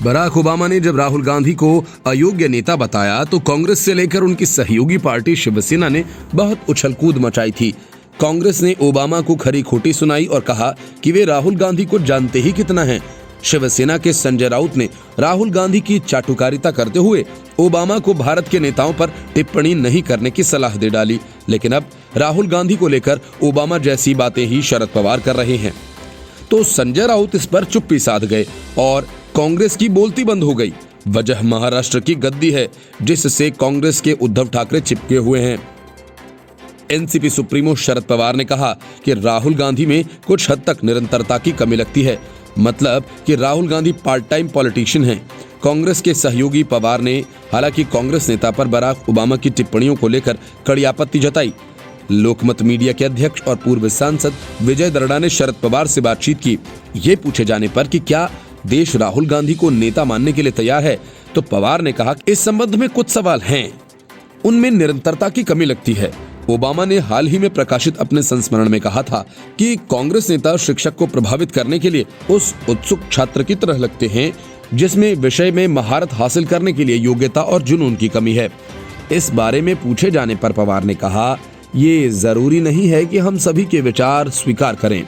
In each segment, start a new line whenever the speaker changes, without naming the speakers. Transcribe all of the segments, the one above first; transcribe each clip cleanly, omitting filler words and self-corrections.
Barack Obama ने जब राहुल गांधी को अयोग्य नेता बताया तो कांग्रेस से लेकर उनकी सहयोगी पार्टी शिवसेना ने बहुत उछलकूद मचाई थी। कांग्रेस ने ओबामा को खरी खोटी सुनाई और कहा कि वे राहुल गांधी को जानते ही कितना हैं। शिवसेना के संजय राउत ने राहुल गांधी की चाटुकारिता करते हुए ओबामा को भारत के नेताओं पर टिप्पणी नहीं करने की सलाह दे डाली। लेकिन अब राहुल गांधी को लेकर ओबामा जैसी बातें ही शरद पवार कर रहे हैं, तो संजय राउत इस पर चुप्पी साध गए और कांग्रेस की बोलती बंद हो गई। वजह महाराष्ट्र की गद्दी है, जिससे कांग्रेस के उद्धव ठाकरे चिपके हुए हैं। एनसीपी सुप्रीमो शरद पवार ने कहा कि राहुल गांधी में कुछ हद तक निरंतरता की कमी लगती है, मतलब कि Rahul Gandhi part time politician हैं। कांग्रेस के सहयोगी पवार ने हालांकि कांग्रेस नेता पर बराक ओबामा की टिप्पणियों को लेकर कड़ी आपत्ति जताई। लोकमत मीडिया के अध्यक्ष और पूर्व सांसद विजय दरड़ा ने शरद पवार से बातचीत की। ये पूछे जाने पर कि क्या देश राहुल गांधी को नेता मानने के लिए तैयार है, तो पवार ने कहा कि इस संबंध में कुछ सवाल हैं, उनमें निरंतरता की कमी लगती है। ओबामा ने हाल ही में प्रकाशित अपने संस्मरण में कहा था कि कांग्रेस नेता शिक्षक को प्रभावित करने के लिए उस उत्सुक छात्र की तरह लगते हैं जिसमें विषय में महारत हासिल करने के लिए योग्यता और जुनून की कमी है। इस बारे में पूछे जाने पर पवार ने कहा, ये जरूरी नहीं है कि हम सभी के विचार स्वीकार करें।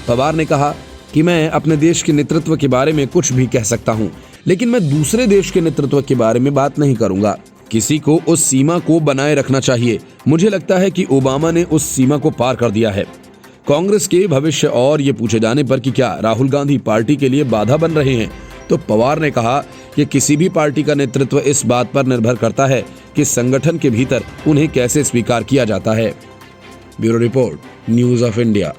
पवार ने कहा कि मैं अपने देश के नेतृत्व के बारे में कुछ भी कह सकता हूं, लेकिन मैं दूसरे देश के नेतृत्व के बारे में बात नहीं करूंगा। किसी को उस सीमा को बनाए रखना चाहिए। मुझे लगता है कि ओबामा ने उस सीमा को पार कर दिया है। कांग्रेस के भविष्य और ये पूछे जाने पर कि क्या राहुल गांधी पार्टी के लिए बाधा बन रहे हैं, तो पवार ने कहा कि किसी भी पार्टी का नेतृत्व इस बात पर निर्भर करता है कि संगठन के भीतर उन्हें कैसे स्वीकार किया जाता है। Bureau report, news of India.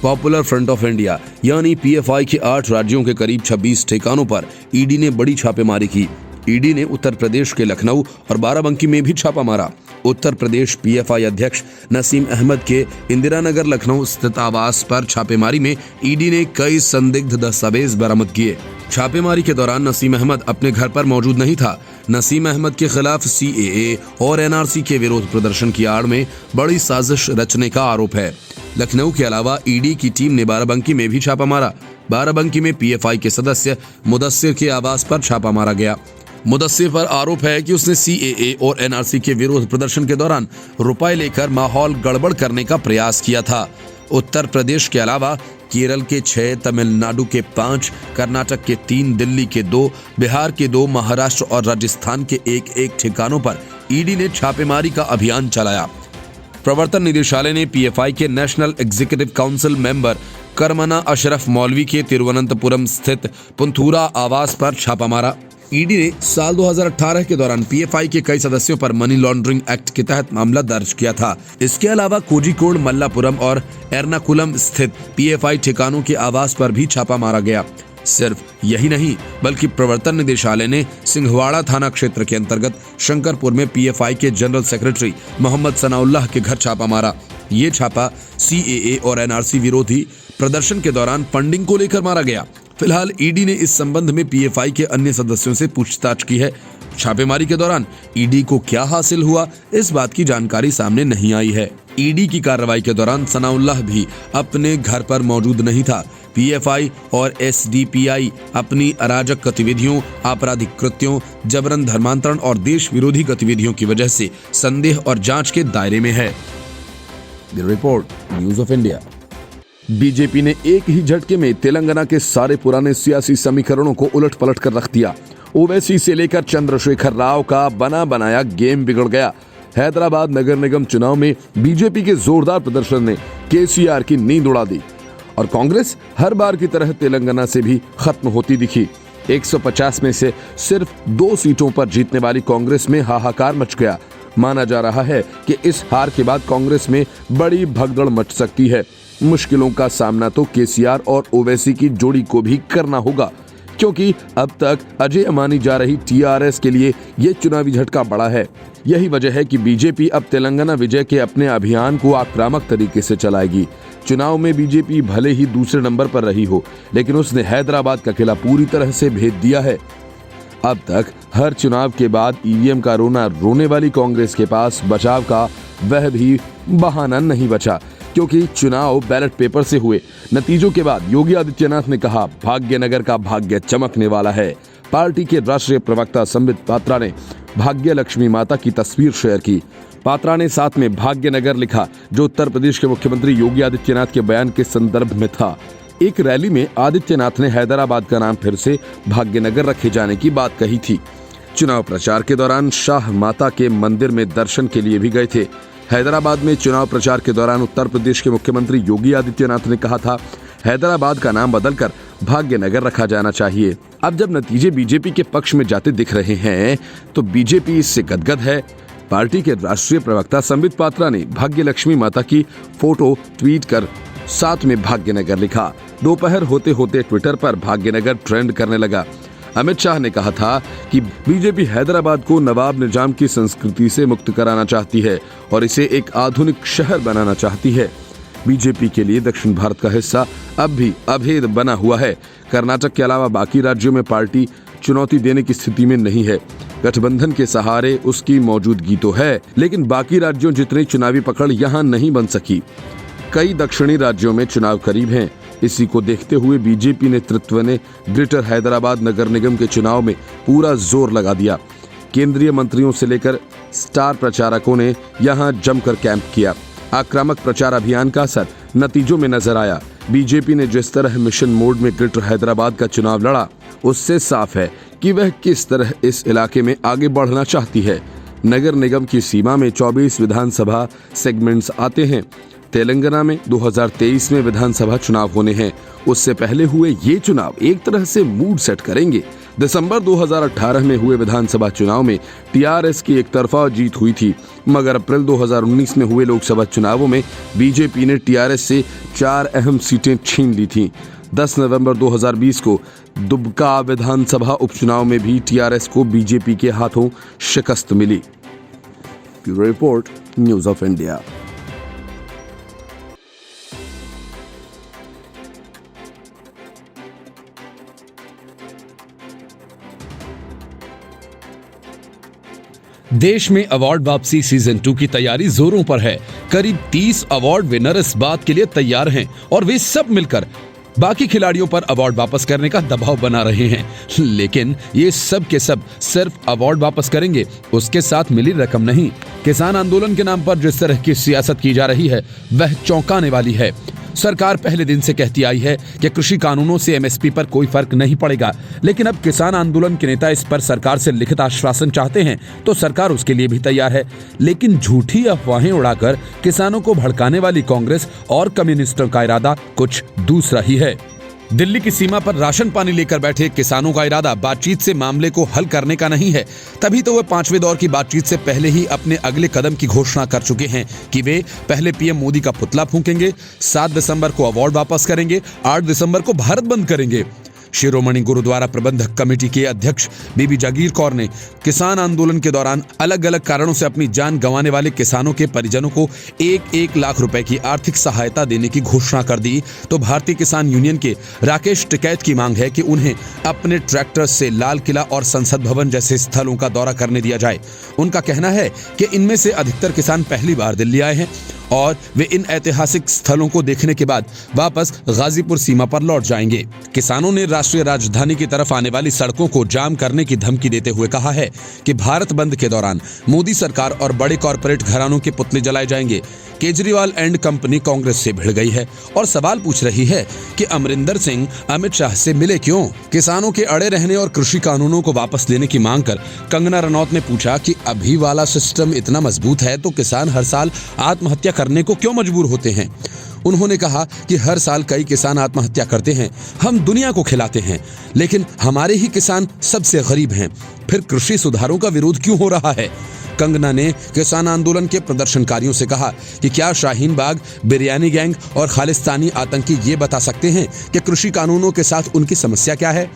Popular front of India यानी पीएफआई के 8 राज्यों के करीब 26 ठिकानों पर ईडी ने बड़ी छापेमारी की। ईडी ने उत्तर प्रदेश के लखनऊ और बाराबंकी में भी छापा मारा। उत्तर प्रदेश पीएफआई अध्यक्ष नसीम अहमद के इंदिरा नगर लखनऊ स्थित आवास पर छापेमारी में ईडी ने कई संदिग्ध दस्तावेज बरामद किए। छापेमारी के दौरान नसीम अहमद अपने घर पर मौजूद नहीं था। नसीम अहमद के खिलाफ सीएए और एनआरसी के विरोध प्रदर्शन की आड़ में बड़ी साजिश रचने का आरोप है। लखनऊ के अलावा ईडी की टीम ने बाराबंकी में भी छापा मारा। बाराबंकी में पीएफआई के सदस्य मुदस्सिर के आवास पर छापा मारा गया। मुदस्सिर पर आरोप है कि उसने सीएए और एनआरसी के विरोध प्रदर्शन के दौरान रुपए लेकर माहौल गड़बड़ करने का प्रयास किया था। उत्तर प्रदेश के अलावा केरल के 6, तमिलनाडु के 5, कर्नाटक के 3, दिल्ली के 2, बिहार के 2, महाराष्ट्र और राजस्थान के 1 ठिकानों पर ईडी ने छापेमारी का अभियान चलाया। प्रवर्तन निदेशालय ने पीएफआई के national executive council member Karamana Ashraf Moulavi के तिरुवनंतपुरम स्थित पुंथूरा आवास पर छापा मारा। ईडी ने साल 2018 के दौरान पीएफआई के कई सदस्यों पर मनी लॉन्ड्रिंग एक्ट के तहत मामला दर्ज किया था। इसके अलावा कोझिकोड, मल्लापुरम और एर्नाकुलम स्थित पीएफआई ठिकानों के आवास पर भी छापा मारा गया। सिर्फ यही नहीं, बल्कि प्रवर्तन निदेशालय ने सिंहवाड़ा थाना क्षेत्र के अंतर्गत शंकरपुर में पीएफआई के जनरल सेक्रेटरी मोहम्मद सनाउल्लाह के घर छापा मारा। ये छापा सीएए और एनआरसी विरोधी प्रदर्शन के दौरान फंडिंग को लेकर मारा गया। फिलहाल ईडी ने इस संबंध में पीएफआई के अन्य सदस्यों से पूछताछ की है। छापेमारी के दौरान ईडी को क्या हासिल हुआ, इस बात की जानकारी सामने नहीं आई है। ईडी की कार्रवाई के दौरान सनाउल्लाह भी अपने घर पर मौजूद नहीं था। पीएफआई और एसडीपीआई अपनी अराजक गतिविधियों, आपराधिक कृत्यों, जबरन धर्मांतरण और देश विरोधी गतिविधियों की वजह से संदेह और जांच के दायरे में है। Bureau report, news of India. BJP ने एक ही झटके में तेलंगाना के सारे पुराने सियासी समीकरणों को उलट पलट कर रख दिया। ओवैसी से लेकर चंद्रशेखर राव का बना बनाया गेम बिगड़ गया। हैदराबाद नगर निगम चुनाव में बीजेपी के जोरदार प्रदर्शन ने केसीआर की नींद उड़ा दी और कांग्रेस हर बार की तरह तेलंगाना से भी खत्म होती दिखी। 150 में से सिर्फ 2 सीटों पर जीतने वाली कांग्रेस में हाहाकार मच गया। माना जा रहा है कि इस हार के बाद कांग्रेस में बड़ी भगदड़ मच सकती है। मुश्किलों का सामना तो केसीआर और ओवैसी की जोड़ी को भी करना होगा, क्योंकि अब तक अजय मानी जा रही टीआरएस के लिए ये चुनावी झटका बड़ा है। यही वजह है कि बीजेपी अब तेलंगाना विजय के अपने अभियान को आक्रामक तरीके से चलाएगी। चुनाव में बीजेपी भले ही दूसरे नंबर पर रही हो, लेकिन उसने हैदराबाद का किला पूरी तरह से भेद दिया है। अब तक हर चुनाव के बाद ईवीएम का रोना रोने वाली कांग्रेस के पास बचाव का वह भी बहाना नहीं बचा, क्योंकि चुनाव बैलेट पेपर से हुए। नतीजों के बाद योगी आदित्यनाथ ने कहा, भाग्यनगर का भाग्य चमकने वाला है। पार्टी के राष्ट्रीय प्रवक्ता संबित पात्रा ने भाग्य लक्ष्मी माता की तस्वीर शेयर की। पात्रा ने साथ में भाग्यनगर लिखा, जो उत्तर प्रदेश के मुख्यमंत्री योगी आदित्यनाथ के बयान के संदर्भ में था। एक रैली में आदित्यनाथ ने हैदराबाद का नाम फिर से भाग्यनगर रखे जाने की बात कही थी। चुनाव प्रचार के दौरान शाह माता के मंदिर में दर्शन के लिए भी गए थे। हैदराबाद में चुनाव प्रचार के दौरान उत्तर प्रदेश के मुख्यमंत्री योगी आदित्यनाथ ने कहा था, हैदराबाद का नाम बदलकर भाग्यनगर रखा जाना चाहिए। अब जब नतीजे बीजेपी के पक्ष में जाते दिख रहे हैं तो बीजेपी इससे गदगद है। पार्टी के राष्ट्रीय प्रवक्ता संबित पात्रा ने भाग्य लक्ष्मी माता की फोटो ट्वीट कर साथ में भाग्यनगर लिखा। दोपहर होते होते ट्विटर पर भाग्यनगर ट्रेंड करने लगा। अमित शाह ने कहा था कि बीजेपी हैदराबाद को नवाब निजाम की संस्कृति से मुक्त कराना चाहती है और इसे एक आधुनिक शहर बनाना चाहती है। बीजेपी के लिए दक्षिण भारत का हिस्सा अब भी अभेद बना हुआ है। कर्नाटक के अलावा बाकी राज्यों में पार्टी चुनौती देने की स्थिति में नहीं है। गठबंधन के सहारे उसकी मौजूदगी तो है, लेकिन बाकी राज्यों जितनी चुनावी पकड़ यहाँ नहीं बन सकी। कई दक्षिणी राज्यों में चुनाव करीब हैं। इसी को देखते हुए बीजेपी नेतृत्व ने ग्रेटर हैदराबाद नगर निगम के चुनाव में पूरा जोर लगा दिया। केंद्रीय मंत्रियों से लेकर स्टार प्रचारकों ने यहां जमकर कैंप किया। आक्रामक प्रचार अभियान का असर नतीजों में नजर आया। बीजेपी ने जिस तरह मिशन मोड में ग्रेटर हैदराबाद का चुनाव लड़ा, उससे साफ है कि वह किस तरह इस इलाके में आगे बढ़ना चाहती है। नगर निगम की सीमा में 24 विधानसभा सेगमेंट्स आते हैं। तेलंगाना में 2023 में विधानसभा चुनाव होने हैं। उससे पहले हुए ये चुनाव एक तरह से मूड सेट करेंगे। दिसंबर 2018 में हुए विधानसभा चुनाव में टीआरएस की एक तरफा जीत हुई थी, मगर अप्रैल 2019 में हुए लोकसभा चुनावों में बीजेपी ने टीआरएस से 4 अहम सीटें छीन ली थीं। 10 नवंबर 2020 को दुबका विधानसभा उपचुनाव में भी टीआरएस को बीजेपी के हाथों शिकस्त मिली। Bureau report, news of India.
देश में अवार्ड वापसी सीजन 2 की तैयारी जोरों पर है। करीब 30 अवार्ड विनर इस बात के लिए तैयार हैं और वे सब मिलकर बाकी खिलाड़ियों पर अवार्ड वापस करने का दबाव बना रहे हैं। लेकिन ये सब के सब सिर्फ अवार्ड वापस करेंगे, उसके साथ मिली रकम नहीं। किसान आंदोलन के नाम पर जिस तरह की सियासत की जा रही है वह चौंकाने वाली है। सरकार पहले दिन से कहती आई है कि कृषि कानूनों से एमएसपी पर कोई फर्क नहीं पड़ेगा, लेकिन अब किसान आंदोलन के नेता इस पर सरकार से लिखित आश्वासन चाहते हैं तो सरकार उसके लिए भी तैयार है। लेकिन झूठी अफवाहें उड़ाकर किसानों को भड़काने वाली कांग्रेस और कम्युनिस्टों का इरादा कुछ दूसरा ही है। दिल्ली की सीमा पर राशन पानी लेकर बैठे किसानों का इरादा बातचीत से मामले को हल करने का नहीं है। तभी तो वे 5वें दौर की बातचीत से पहले ही अपने अगले कदम की घोषणा कर चुके हैं कि वे पहले पीएम मोदी का पुतला फूंकेंगे, 7 दिसंबर को अवार्ड वापस करेंगे, 8 दिसंबर को भारत बंद करेंगे। शिरोमणि गुरुद्वारा प्रबंधक कमेटी के अध्यक्ष बीबी जागीर कौर ने किसान आंदोलन के दौरान अलग अलग कारणों से अपनी जान गंवाने वाले किसानों के परिजनों को 1-1 लाख रुपए की आर्थिक सहायता देने की घोषणा कर दी। तो भारतीय किसान यूनियन के राकेश टिकैत की मांग है कि उन्हें अपने ट्रैक्टर से लाल किला और संसद भवन जैसे स्थलों का दौरा करने दिया जाए। उनका कहना है कि इनमें से अधिकतर किसान पहली बार दिल्ली आए हैं और वे इन ऐतिहासिक स्थलों को देखने के बाद वापस गाजीपुर सीमा पर लौट जाएंगे। किसानों ने राष्ट्रीय राजधानी की तरफ आने वाली सड़कों को जाम करने की धमकी देते हुए कहा है कि भारत बंद के दौरान मोदी सरकार और बड़े कॉरपोरेट घरानों के पुतले जलाए जाएंगे। केजरीवाल एंड कंपनी कांग्रेस से भिड़ गई है और सवाल पूछ रही है कि अमरिंदर सिंह अमित शाह से मिले क्यों। किसानों के अड़े रहने और कृषि कानूनों को वापस लेने की मांग कर कंगना रनौत ने पूछा कि अभी वाला सिस्टम इतना मजबूत है तो किसान हर साल आत्महत्या करने को क्यों मजबूर होते हैं। उन्होंने कहा कि हर साल कई किसान आत्महत्या करते हैं, हम दुनिया को खिलाते हैं, लेकिन हमारे ही किसान सबसे गरीब हैं, फिर कृषि सुधारों का विरोध क्यों हो रहा है। कंगना ने किसान आंदोलन के प्रदर्शनकारियों से कहा कि क्या शाहीन बाग, बिरयानी गैंग और खालिस्तानी आतंकी ये बता सकते हैं कि कृषि कानूनों के साथ उनकी समस्या क्या है।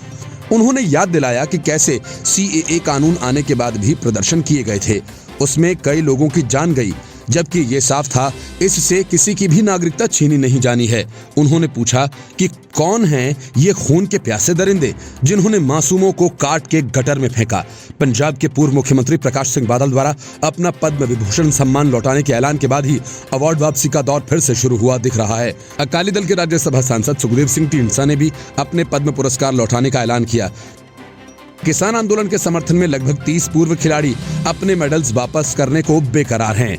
उन्होंने याद दिलाया कि कैसे सीएए कानून आने के बाद भी प्रदर्शन किए गए थे, उसमें कई लोगों की जान गई,
जबकि ये साफ था इससे किसी की भी नागरिकता छीनी नहीं जानी है। उन्होंने पूछा कि कौन हैं ये खून के प्यासे दरिंदे जिन्होंने मासूमों को काट के गटर में फेंका। पंजाब के पूर्व मुख्यमंत्री प्रकाश सिंह बादल द्वारा अपना पद्म विभूषण सम्मान लौटाने के ऐलान के बाद ही अवार्ड वापसी का दौर फिर से शुरू हुआ दिख रहा है। अकाली दल के राज्यसभा सांसद सुखदेव सिंह ढींडसा ने भी अपने पद्म पुरस्कार लौटाने का ऐलान किया। किसान आंदोलन के समर्थन में लगभग 30 पूर्व खिलाड़ी अपने मेडल्स वापस करने को बेकरार हैं।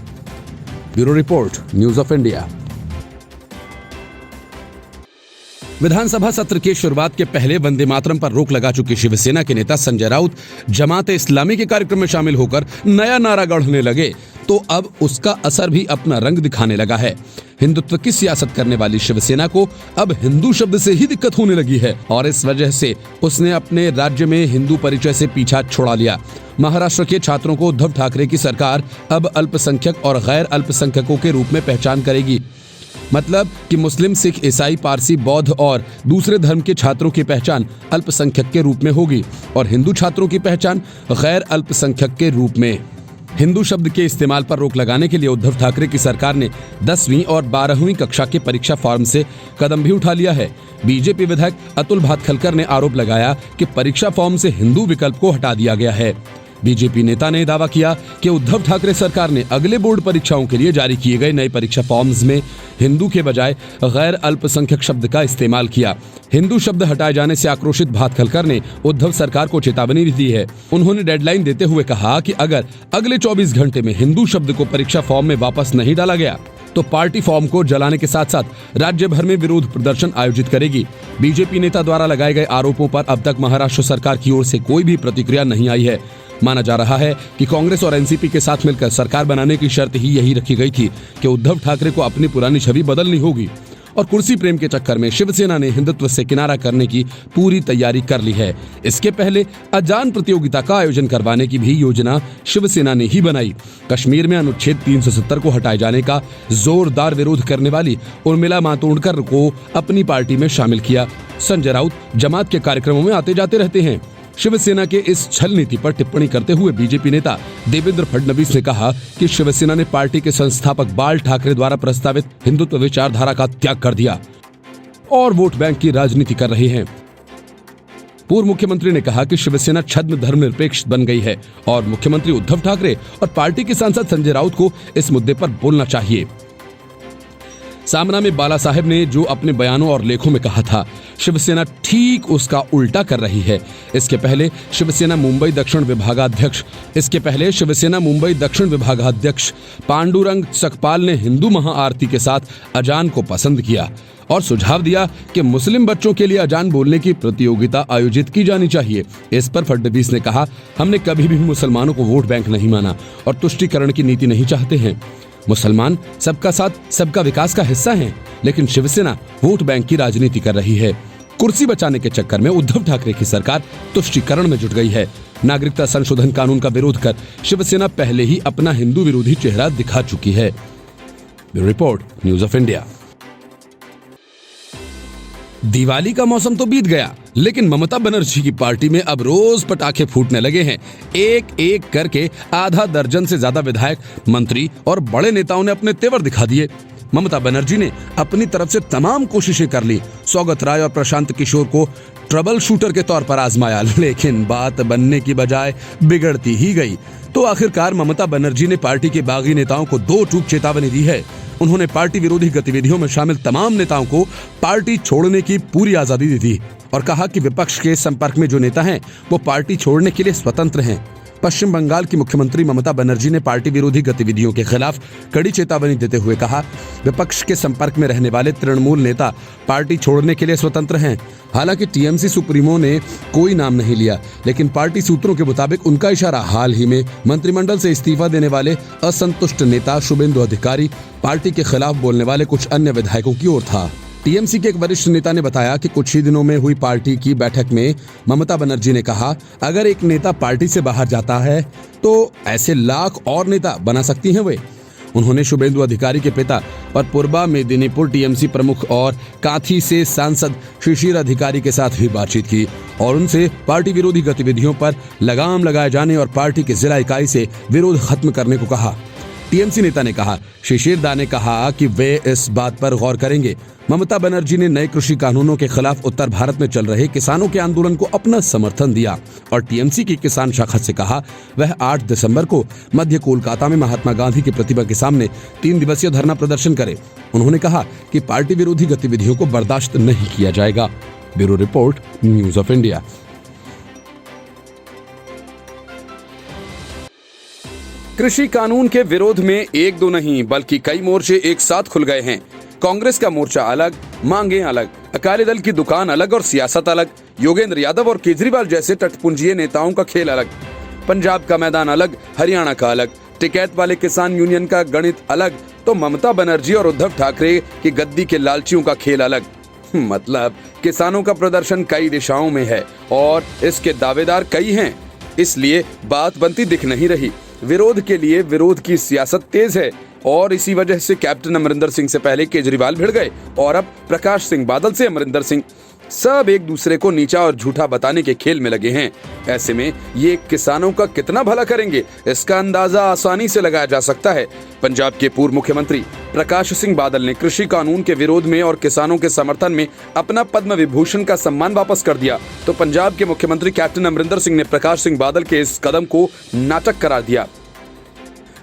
Bureau report, news of India. विधानसभा सत्र के शुरुआत के पहले वंदे मातरम पर रोक लगा चुकी शिवसेना के नेता संजय राउत जमाते इस्लामी के कार्यक्रम में शामिल होकर नया नारा गढ़ने लगे तो अब उसका असर भी अपना रंग दिखाने लगा है। हिंदुत्व की सियासत करने वाली शिवसेना को अब हिंदू शब्द से ही दिक्कत होने लगी है और इस वजह से उसने अपने राज्य में हिंदू परिचय से पीछा छोड़ा लिया। महाराष्ट्र के छात्रों को उद्धव ठाकरे की सरकार अब अल्पसंख्यक और गैर अल्पसंख्यकों के रूप में पहचान करेगी। मतलब कि मुस्लिम, सिख, ईसाई, पारसी, बौद्ध और दूसरे धर्म के छात्रों की पहचान अल्पसंख्यक के रूप में होगी और हिंदू छात्रों की पहचान गैर अल्पसंख्यक के रूप में। हिंदू शब्द के इस्तेमाल पर रोक लगाने के लिए उद्धव ठाकरे की सरकार ने 10वीं और 12वीं कक्षा के परीक्षा फॉर्म से कदम भी उठा लिया है। बीजेपी विधायक अतुल भातखलकर ने आरोप लगाया कि परीक्षा फॉर्म से हिंदू विकल्प को हटा दिया गया है। बीजेपी नेता ने दावा किया कि उद्धव ठाकरे सरकार ने अगले बोर्ड परीक्षाओं के लिए जारी किए गए नए परीक्षा फॉर्म्स में हिंदू के बजाय गैर अल्पसंख्यक शब्द का इस्तेमाल किया। हिंदू शब्द हटाए जाने से आक्रोशित भातखलकर ने उद्धव सरकार को चेतावनी भी दी है। उन्होंने डेडलाइन देते हुए कहा कि अगर अगले 24 घंटे में हिंदू शब्द को परीक्षा फॉर्म में वापस नहीं डाला गया तो पार्टी फॉर्म को जलाने के साथ साथ राज्य भर में विरोध प्रदर्शन आयोजित करेगी। बीजेपी नेता द्वारा लगाए गए आरोपों पर अब तक महाराष्ट्र सरकार की ओर से कोई भी प्रतिक्रिया नहीं आई है। माना जा रहा है कि कांग्रेस और एनसीपी के साथ मिलकर सरकार बनाने की शर्त ही यही रखी गई थी कि उद्धव ठाकरे को अपनी पुरानी छवि बदलनी होगी और कुर्सी प्रेम के चक्कर में शिवसेना ने हिंदुत्व से किनारा करने की पूरी तैयारी कर ली है। इसके पहले अजान प्रतियोगिता का आयोजन करवाने की भी योजना शिवसेना ने ही बनाई। कश्मीर में अनुच्छेद 370 को हटाए जाने का जोरदार विरोध करने वाली उर्मिला मातोंडकर को अपनी पार्टी में शामिल किया। संजय राउत जमात के कार्यक्रमों में आते जाते रहते हैं। शिवसेना के इस छल नीति पर टिप्पणी करते हुए बीजेपी नेता देवेंद्र फडणवीस ने कहा कि शिवसेना ने पार्टी के संस्थापक बाल ठाकरे द्वारा प्रस्तावित हिंदुत्व विचारधारा का त्याग कर दिया और वोट बैंक की राजनीति कर रही है। पूर्व मुख्यमंत्री ने कहा कि शिवसेना छद्म धर्मनिरपेक्ष बन गई है और मुख्यमंत्री उद्धव ठाकरे और पार्टी के सांसद संजय राउत को इस मुद्दे पर बोलना चाहिए। सामना में बाला साहेब ने जो अपने बयानों और लेखों में कहा था, शिवसेना ठीक उसका उल्टा कर रही है। इसके पहले शिवसेना मुंबई दक्षिण विभागाध्यक्ष पांडुरंग सकपाल ने हिंदू महाआरती के साथ अजान को पसंद किया और सुझाव दिया कि मुस्लिम बच्चों के लिए अजान बोलने की प्रतियोगिता आयोजित की जानी चाहिए। इस पर फडणवीस ने कहा, हमने कभी भी मुसलमानों को वोट बैंक नहीं माना और तुष्टीकरण की नीति नहीं चाहते हैं। मुसलमान सबका साथ सबका विकास का हिस्सा हैं, लेकिन शिवसेना वोट बैंक की राजनीति कर रही है। कुर्सी बचाने के चक्कर में उद्धव ठाकरे की सरकार तुष्टीकरण में जुट गई है। नागरिकता संशोधन कानून का विरोध कर शिवसेना पहले ही अपना हिंदू विरोधी चेहरा दिखा चुकी है। Bureau report, news of India. Diwali का मौसम तो बीत गया, लेकिन ममता बनर्जी की पार्टी में अब रोज पटाखे फूटने लगे हैं। एक एक करके आधा दर्जन से ज्यादा विधायक, मंत्री और बड़े नेताओं ने अपने तेवर दिखा दिए। ममता बनर्जी ने अपनी तरफ से तमाम कोशिशें कर ली। सौगत राय और प्रशांत किशोर को ट्रबल शूटर के तौर पर आजमाया, लेकिन बात बनने की बजाय बिगड़ती ही गई। तो आखिरकार ममता बनर्जी ने पार्टी के बागी नेताओं को 2 टूक चेतावनी दी है। उन्होंने पार्टी विरोधी गतिविधियों में शामिल तमाम नेताओं को पार्टी छोड़ने की पूरी आजादी दी थी और कहा कि विपक्ष के संपर्क में जो नेता हैं वो पार्टी छोड़ने के लिए स्वतंत्र हैं। पश्चिम बंगाल की मुख्यमंत्री ममता बनर्जी ने पार्टी विरोधी गतिविधियों के खिलाफ कड़ी चेतावनी देते हुए कहा, विपक्ष के संपर्क में रहने वाले तृणमूल नेता पार्टी छोड़ने के लिए स्वतंत्र हैं। हालांकि टीएमसी सुप्रीमो ने कोई नाम नहीं लिया, लेकिन पार्टी सूत्रों के मुताबिक उनका इशारा हाल ही में मंत्रिमंडल से इस्तीफा देने वाले असंतुष्ट नेता शुभेंदु अधिकारी, पार्टी के खिलाफ बोलने वाले कुछ अन्य विधायकों की ओर था। टीएमसी के एक वरिष्ठ नेता ने बताया कि कुछ ही दिनों में हुई पार्टी की बैठक में ममता बनर्जी ने कहा, अगर एक नेता पार्टी से बाहर जाता है तो ऐसे लाख और नेता बना सकती हैं वे। उन्होंने शुभेंदु अधिकारी के पिता और पूर्वा मेदिनीपुर टीएमसी प्रमुख और काथी से सांसद शिशिर अधिकारी के साथ भी बातचीत की और उनसे पार्टी विरोधी गतिविधियों पर लगाम लगाए जाने और पार्टी की जिला इकाई से विरोध खत्म करने को कहा।
टीएमसी नेता ने कहा। शिशिर दा ने कहा कि वे इस बात पर गौर करेंगे। ममता बनर्जी ने नए कृषि कानूनों के खिलाफ उत्तर भारत में चल रहे किसानों के आंदोलन को अपना समर्थन दिया और टीएमसी की किसान शाखा से कहा वह 8 दिसंबर को मध्य कोलकाता में महात्मा गांधी की प्रतिमा के सामने 3 दिवसीय धरना प्रदर्शन करे। उन्होंने कहा कि पार्टी विरोधी गतिविधियों को बर्दाश्त नहीं किया जाएगा। Bureau report, news of India.
कृषि कानून के विरोध में एक दो नहीं बल्कि कई मोर्चे एक साथ खुल गए हैं। कांग्रेस का मोर्चा अलग, मांगे अलग, अकाली दल की दुकान अलग और सियासत अलग, योगेंद्र यादव और केजरीवाल जैसे तटपुंजीय नेताओं का खेल अलग, पंजाब का मैदान अलग, हरियाणा का अलग, टिकैत वाले किसान यूनियन का गणित अलग, तो ममता बनर्जी और उद्धव ठाकरे की गद्दी के लालचियों का खेल अलग। मतलब किसानों का प्रदर्शन कई दिशाओं में है और इसके दावेदार कई हैं, इसलिए बात बनती दिख नहीं रही। विरोध के लिए विरोध की सियासत तेज है और इसी वजह से कैप्टन अमरिंदर सिंह से पहले केजरीवाल भिड़ गए और अब प्रकाश सिंह बादल से अमरिंदर सिंह, सब एक दूसरे को नीचा और झूठा बताने के खेल में लगे हैं। ऐसे में ये किसानों का कितना भला करेंगे, इसका अंदाजा आसानी से लगाया जा सकता है। पंजाब के पूर्व मुख्यमंत्री प्रकाश सिंह बादल ने कृषि कानून के विरोध में और किसानों के समर्थन में अपना पद्म विभूषण का सम्मान वापस कर दिया, तो पंजाब के मुख्यमंत्री कैप्टन अमरिंदर सिंह ने प्रकाश सिंह बादल के इस कदम को नाटक करार दिया।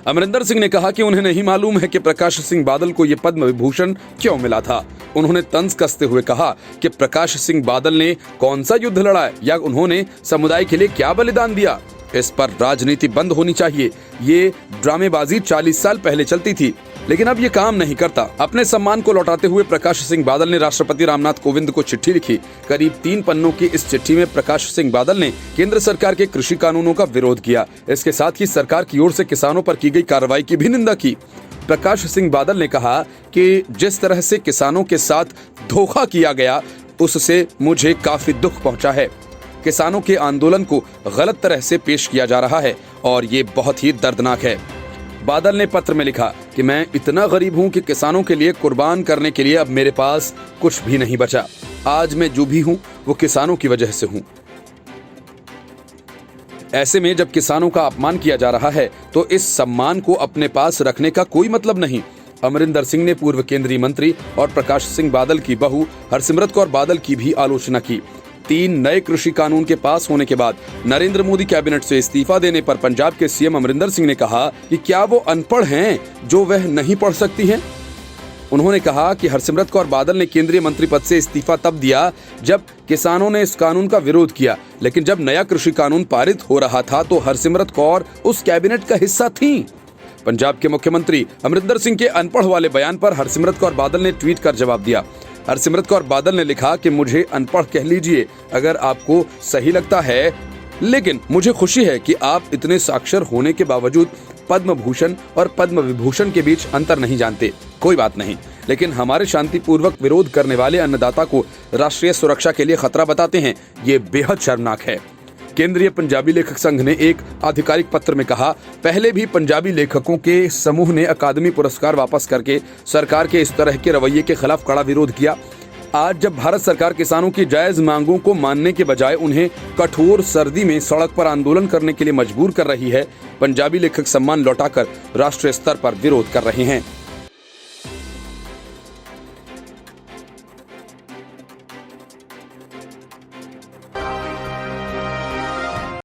अमरिंदर सिंह ने कहा कि उन्हें नहीं मालूम है कि प्रकाश सिंह बादल को यह पद्म विभूषण क्यों मिला था। उन्होंने तंज कसते हुए कहा कि प्रकाश सिंह बादल ने कौन सा युद्ध लड़ा या उन्होंने समुदाय के लिए क्या बलिदान दिया। इस पर राजनीति बंद होनी चाहिए। ये ड्रामेबाजी 40 साल पहले चलती थी, लेकिन अब ये काम नहीं करता। अपने सम्मान को लौटाते हुए प्रकाश सिंह बादल ने राष्ट्रपति रामनाथ कोविंद को चिट्ठी लिखी। करीब 3 पन्नों की इस चिट्ठी में प्रकाश सिंह बादल ने केंद्र सरकार के कृषि कानूनों का विरोध किया। इसके साथ ही सरकार की ओर से किसानों पर की गई कार्रवाई की भी निंदा की। प्रकाश सिंह बादल ने कहा कि जिस तरह से किसानों के साथ धोखा किया गया उससे मुझे काफी दुख पहुंचा है। किसानों के आंदोलन को गलत तरह से पेश किया जा रहा है और ये बहुत ही दर्दनाक है। बादल ने पत्र में लिखा कि मैं इतना गरीब हूं कि किसानों के लिए कुर्बान करने के लिए अब मेरे पास कुछ भी नहीं बचा। आज मैं जो भी हूं वो किसानों की वजह से हूं। ऐसे में जब किसानों का अपमान किया जा रहा है तो इस सम्मान को अपने पास रखने का कोई मतलब नहीं। अमरिंदर सिंह ने पूर्व केंद्रीय मंत्री और प्रकाश सिंह बादल की बहू हरसिमरत कौर बादल की भी आलोचना की। 3 नए कृषि कानून के पास होने के बाद नरेंद्र मोदी कैबिनेट से इस्तीफा देने पर पंजाब के सीएम अमरिंदर सिंह ने कहा कि क्या वो अनपढ़ हैं जो वह नहीं पढ़ सकती हैं। उन्होंने कहा कि हरसिमरत कौर बादल ने केंद्रीय मंत्री पद से इस्तीफा तब दिया जब किसानों ने इस कानून का विरोध किया, लेकिन जब नया कृषि कानून पारित हो रहा था तो हरसिमरत कौर उस कैबिनेट का हिस्सा थी। पंजाब के मुख्यमंत्री अमरिंदर सिंह के अनपढ़ वाले बयान पर हरसिमरत कौर बादल ने ट्वीट कर जवाब दिया। हरसिमरत कौर बादल ने लिखा कि मुझे अनपढ़ कह लीजिए अगर आपको सही लगता है, लेकिन मुझे खुशी है कि आप इतने साक्षर होने के बावजूद पद्म भूषण और पद्म विभूषण के बीच अंतर नहीं जानते। कोई बात नहीं, लेकिन हमारे शांतिपूर्वक विरोध करने वाले अन्नदाता को राष्ट्रीय सुरक्षा के लिए खतरा बताते हैं, ये बेहद शर्मनाक है। केंद्रीय पंजाबी लेखक संघ ने एक आधिकारिक पत्र में कहा, पहले भी पंजाबी लेखकों के समूह ने अकादमी पुरस्कार वापस करके सरकार के इस तरह के रवैये के खिलाफ कड़ा विरोध किया। आज जब भारत सरकार किसानों की जायज मांगों को मानने के बजाय उन्हें कठोर सर्दी में सड़क पर आंदोलन करने के लिए मजबूर कर रही है, पंजाबी लेखक सम्मान लौटाकर राष्ट्रीय स्तर पर विरोध कर रहे हैं।